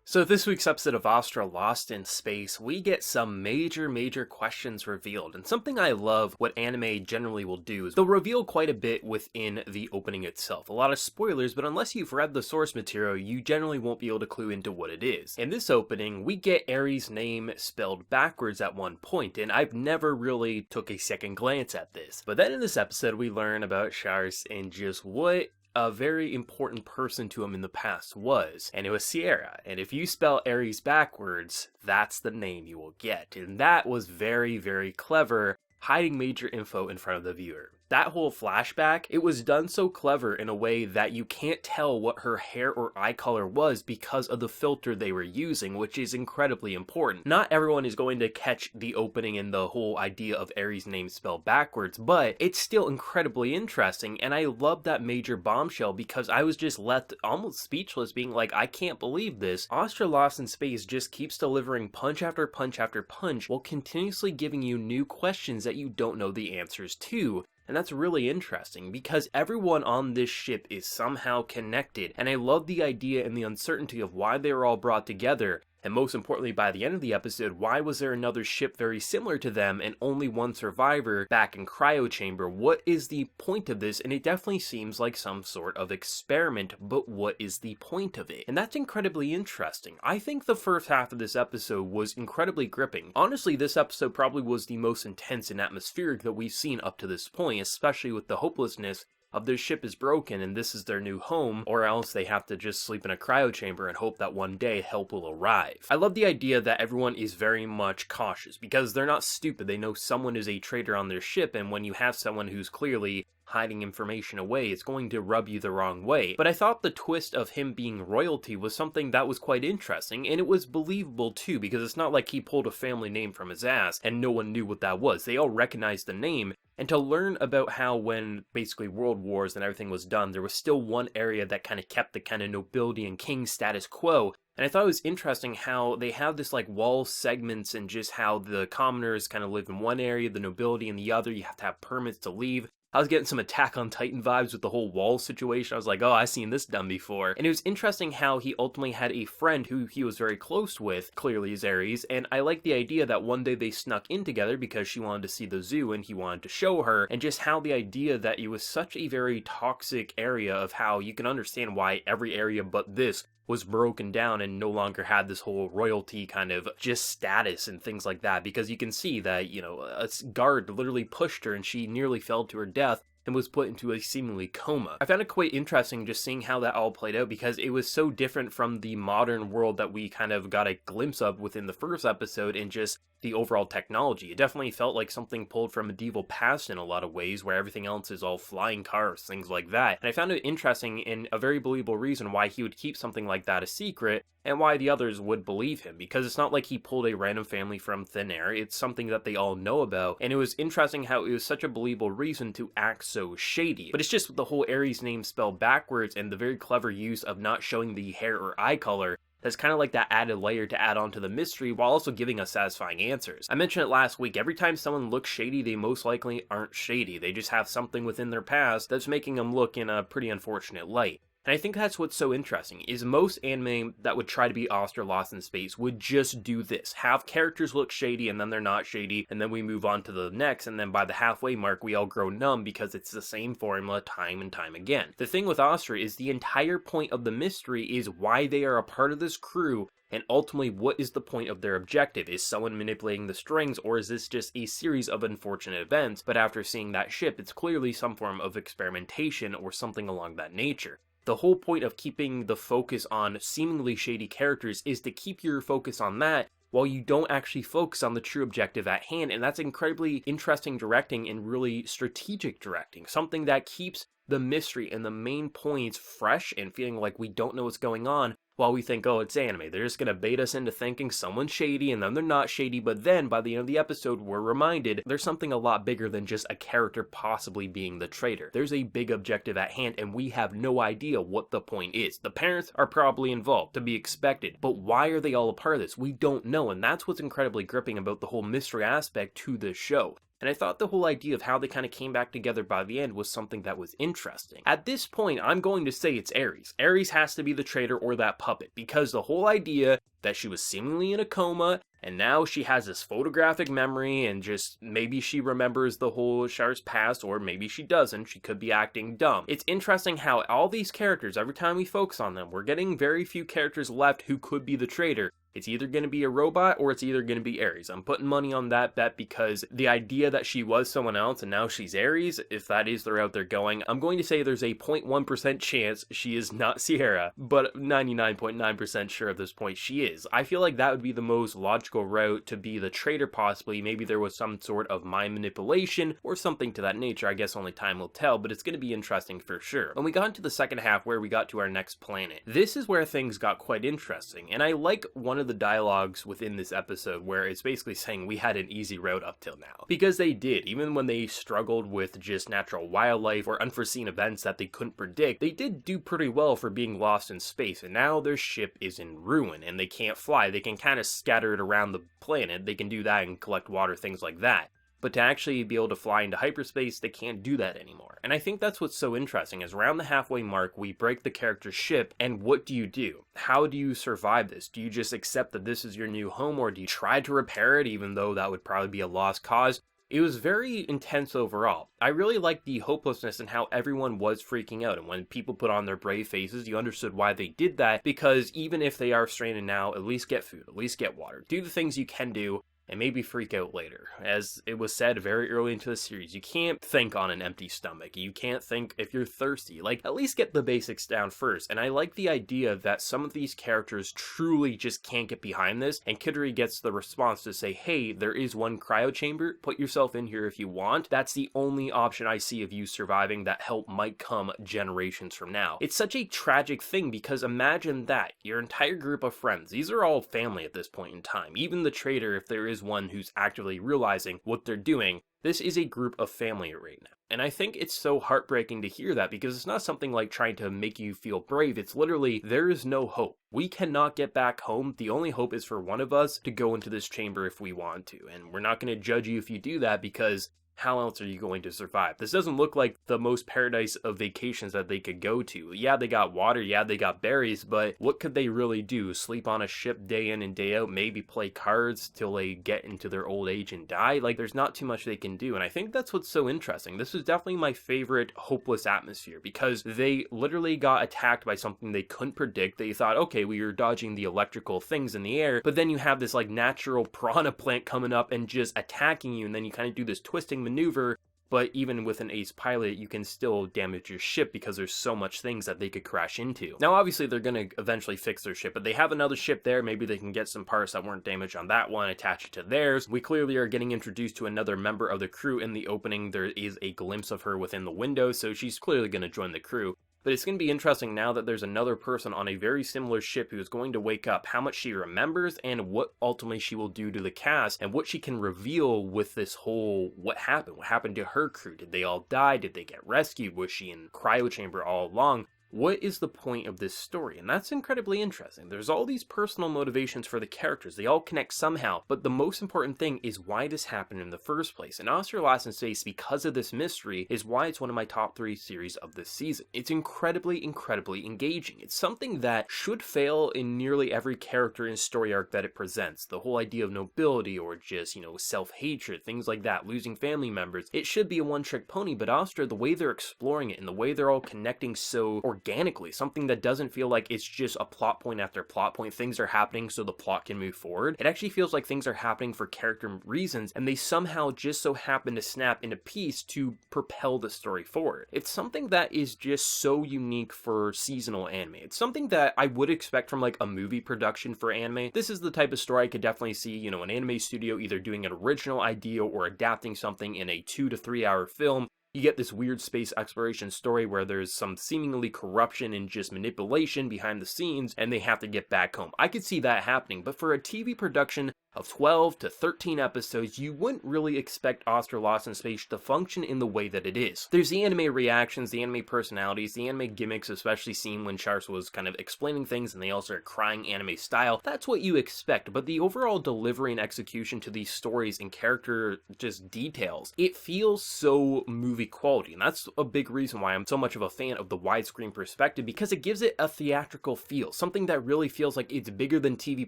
So this week's episode of Astra Lost in Space, we get some major questions revealed, and something I love what anime generally will do is they'll reveal quite a bit within the opening itself. A lot of spoilers, but unless you've read the source material, you generally won't be able to clue into what it is. In this opening, we get Aries' name spelled backwards at one point, and I've never really took a second glance at this. But then in this episode, we learn about Shars and just what a very important person to him in the past was, and it was Seira. And if you spell Aries backwards, that's the name you will get. And that was very clever, hiding major info in front of the viewer. That whole flashback, it was done so clever in a way that you can't tell what her hair or eye color was because of the filter they were using, which is incredibly important. Not everyone is going to catch the opening and the whole idea of Aries' name spelled backwards, but it's still incredibly interesting, and I love that major bombshell because I was just left almost speechless, being like, I can't believe this. Astra Lost in Space just keeps delivering punch after punch after punch while continuously giving you new questions that you don't know the answers to. And that's really interesting because everyone on this ship is somehow connected, and I love the idea and the uncertainty of why they were all brought together. And most importantly, by the end of the episode, why was there another ship very similar to them and only one survivor back in cryo chamber? What is the point of this? And it definitely seems like some sort of experiment, but what is the point of it? And that's incredibly interesting. I think the first half of this episode was incredibly gripping. Honestly, this episode probably was the most intense and atmospheric that we've seen up to this point, especially with the hopelessness of their ship is broken and this is their new home, or else they have to just sleep in a cryo chamber and hope that one day help will arrive. I love the idea that everyone is very much cautious because they're not stupid. They know someone is a traitor on their ship, and when you have someone who's clearly hiding information away, it's going to rub you the wrong way. But I thought the twist of him being royalty was something that was quite interesting, and it was believable too, because it's not like he pulled a family name from his ass and no one knew what that was. They all recognized the name. And to learn about how when basically World Wars and everything was done, there was still one area that kind of kept the kind of nobility and king status quo. And I thought it was interesting how they have this like wall segments and just how the commoners kind of live in one area, the nobility in the other. You have to have permits to leave. I was getting some Attack on Titan vibes with the whole wall situation. I was like, oh, I've seen this done before. And it was interesting how he ultimately had a friend who he was very close with, clearly is Aries, and I like the idea that one day they snuck in together because she wanted to see the zoo and he wanted to show her, and just how the idea that it was such a very toxic area of how you can understand why every area but this was broken down and no longer had this whole royalty kind of just status and things like that, because you can see that, you know, a guard literally pushed her and she nearly fell to her death and was put into a seemingly coma. I found it quite interesting just seeing how that all played out because it was so different from the modern world that we kind of got a glimpse of within the first episode and just the overall technology. It definitely felt like something pulled from medieval past in a lot of ways, where everything else is all flying cars, things like that. And I found it interesting and a very believable reason why he would keep something like that a secret and why the others would believe him, because it's not like he pulled a random family from thin air. It's something that they all know about, and it was interesting how it was such a believable reason to act so shady. But it's just the whole Aries name spelled backwards and the very clever use of not showing the hair or eye color that's kind of like that added layer to add on to the mystery while also giving us satisfying answers. I mentioned it last week, every time someone looks shady, they most likely aren't shady. They just have something within their past that's making them look in a pretty unfortunate light. And I think that's what's so interesting, is most anime that would try to be Astra Lost in Space would just do this. Have characters look shady and then they're not shady, and then we move on to the next, and then by the halfway mark we all grow numb because it's the same formula time and time again. The thing with Astra is the entire point of the mystery is why they are a part of this crew, and ultimately, what is the point of their objective? Is someone manipulating the strings, or is this just a series of unfortunate events? But after seeing that ship, it's clearly some form of experimentation or something along that nature. The whole point of keeping the focus on seemingly shady characters is to keep your focus on that while you don't actually focus on the true objective at hand, and that's incredibly interesting directing and really strategic directing. Something that keeps the mystery and the main points fresh and feeling like we don't know what's going on while we think, oh, it's anime. They're just going to bait us into thinking someone's shady and then they're not shady, but then by the end of the episode, we're reminded there's something a lot bigger than just a character possibly being the traitor. There's a big objective at hand and we have no idea what the point is. The parents are probably involved, to be expected, but why are they all a part of this? We don't know, and that's what's incredibly gripping about the whole mystery aspect to this show. And I thought the whole idea of how they kind of came back together by the end was something that was interesting. At this point, I'm going to say it's Aries. Aries has to be the traitor or that puppet, because the whole idea that she was seemingly in a coma, and now she has this photographic memory, and just maybe she remembers the whole Char's past, or maybe she doesn't. She could be acting dumb. It's interesting how all these characters, every time we focus on them, we're getting very few characters left who could be the traitor. It's either going to be a robot or it's either going to be Aries. I'm putting money on that bet because the idea that she was someone else and now she's Aries, if that is the route they're going, I'm going to say there's a 0.1% chance she is not Seira, but 99.9% sure at this point she is. I feel like that would be the most logical route to be the traitor possibly. Maybe there was some sort of mind manipulation or something to that nature. I guess only time will tell, but it's going to be interesting for sure. When we got into the second half where we got to our next planet, this is where things got quite interesting, and I like one of the dialogues within this episode where it's basically saying we had an easy road up till now, because they did. Even when they struggled with just natural wildlife or unforeseen events that they couldn't predict, they did do pretty well for being lost in space, and now their ship is in ruin and they can't fly. They can kind of scatter it around the planet. They can do that and collect water, things like that. But to actually be able to fly into hyperspace, they can't do that anymore. And I think that's what's so interesting, is around the halfway mark, we break the character's ship, and what do you do? How do you survive this? Do you just accept that this is your new home, or do you try to repair it, even though that would probably be a lost cause? It was very intense overall. I really liked the hopelessness and how everyone was freaking out, and when people put on their brave faces, you understood why they did that, because even if they are stranded now, at least get food, at least get water. Do the things you can do, and maybe freak out later. As it was said very early into the series, you can't think on an empty stomach. You can't think if you're thirsty. Like, at least get the basics down first. And I like the idea that some of these characters truly just can't get behind this, and Kittery gets the response to say, hey, there is one cryo chamber, put yourself in here if you want. That's the only option I see of you surviving. That help might come generations from now. It's such a tragic thing, because imagine that, your entire group of friends, these are all family at this point in time. Even the traitor, if there is one who's actively realizing what they're doing, this is a group of family right now. And I think it's so heartbreaking to hear that, because it's not something like trying to make you feel brave. It's literally, there is no hope. We cannot get back home. The only hope is for one of us to go into this chamber if we want to. And we're not going to judge you if you do that, because how else are you going to survive? This doesn't look like the most paradise of vacations that they could go to. Yeah, they got water, yeah, they got berries, but what could they really do? Sleep on a ship day in and day out, maybe play cards till they get into their old age and die? Like, there's not too much they can do, and I think that's what's so interesting. This is definitely my favorite hopeless atmosphere, because they literally got attacked by something they couldn't predict. They thought, okay, we were dodging the electrical things in the air, but then you have this like natural piranha plant coming up and just attacking you, and then you kind of do this twisting maneuver, but even with an ace pilot, you can still damage your ship because there's so much things that they could crash into. Now, obviously, they're going to eventually fix their ship, but they have another ship there. Maybe they can get some parts that weren't damaged on that one, attach it to theirs. We clearly are getting introduced to another member of the crew in the opening. There is a glimpse of her within the window, so she's clearly going to join the crew. But it's going to be interesting now that there's another person on a very similar ship who is going to wake up, how much she remembers and what ultimately she will do to the cast, and what she can reveal with this whole what happened to her crew. Did they all die? Did they get rescued? Was she in cryo chamber all along? What is the point of this story? And that's incredibly interesting. There's all these personal motivations for the characters. They all connect somehow, but the most important thing is why this happened in the first place. And Astra Lost in Space, because of this mystery, is why it's one of my top 3 series of this season. It's incredibly engaging. It's something that should fail in nearly every character and story arc that it presents. The whole idea of nobility, or just, self-hatred, things like that, losing family members. It should be a one-trick pony, but Astra, the way they're exploring it and the way they're all connecting so organically, something that doesn't feel like it's just a plot point after plot point. Things are happening so the plot can move forward. It actually feels like things are happening for character reasons, and they somehow just so happen to snap into piece to propel the story forward. It's something that is just so unique for seasonal anime. It's something that I would expect from like a movie production for anime. This is the type of story I could definitely see, an anime studio either doing an original idea or adapting something in a 2 to 3 hour film. You get this weird space exploration story where there's some seemingly corruption and just manipulation behind the scenes, and they have to get back home. I could see that happening, but for a TV production of 12 to 13 episodes, you wouldn't really expect Astra Lost in Space to function in the way that it is. There's the anime reactions, the anime personalities, the anime gimmicks, especially seen when Charles was kind of explaining things and they all started crying anime style. That's what you expect, but the overall delivery and execution to these stories and character just details, it feels so movie quality, and that's a big reason why I'm so much of a fan of the widescreen perspective, because it gives it a theatrical feel, something that really feels like it's bigger than TV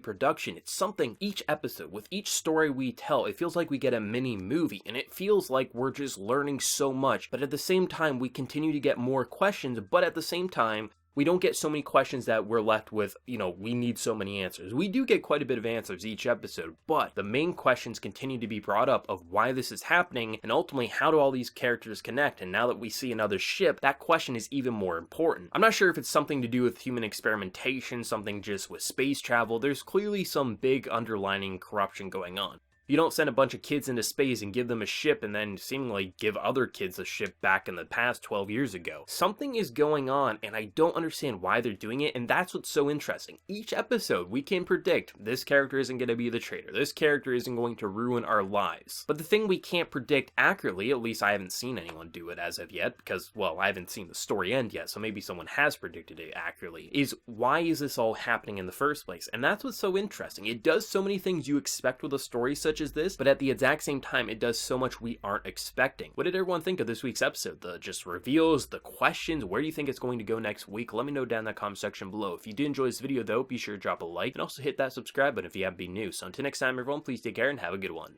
production. It's something, each episode, with each story we tell, it feels like we get a mini movie, and it feels like we're just learning so much, but at the same time, we continue to get more questions, but at the same time, we don't get so many questions that we're left with, we need so many answers. We do get quite a bit of answers each episode, but the main questions continue to be brought up of why this is happening, and ultimately, how do all these characters connect? And now that we see another ship, that question is even more important. I'm not sure if it's something to do with human experimentation, something just with space travel. There's clearly some big underlying corruption going on. You don't send a bunch of kids into space and give them a ship and then seemingly give other kids a ship back in the past 12 years ago. Something is going on, and I don't understand why they're doing it, and that's what's so interesting. Each episode, we can predict this character isn't going to be the traitor, this character isn't going to ruin our lives. But the thing we can't predict accurately, at least I haven't seen anyone do it as of yet, because, well, I haven't seen the story end yet, so maybe someone has predicted it accurately, is why is this all happening in the first place? And that's what's so interesting. It does so many things you expect with a story such as this, but at the exact same time, it does so much we aren't expecting. What did everyone think of this week's episode? The just reveals, the questions, where do you think it's going to go next week? Let me know down in the comment section below. If you did enjoy this video though, be sure to drop a like and also hit that subscribe button if you haven't been new. So until next time everyone, please take care and have a good one.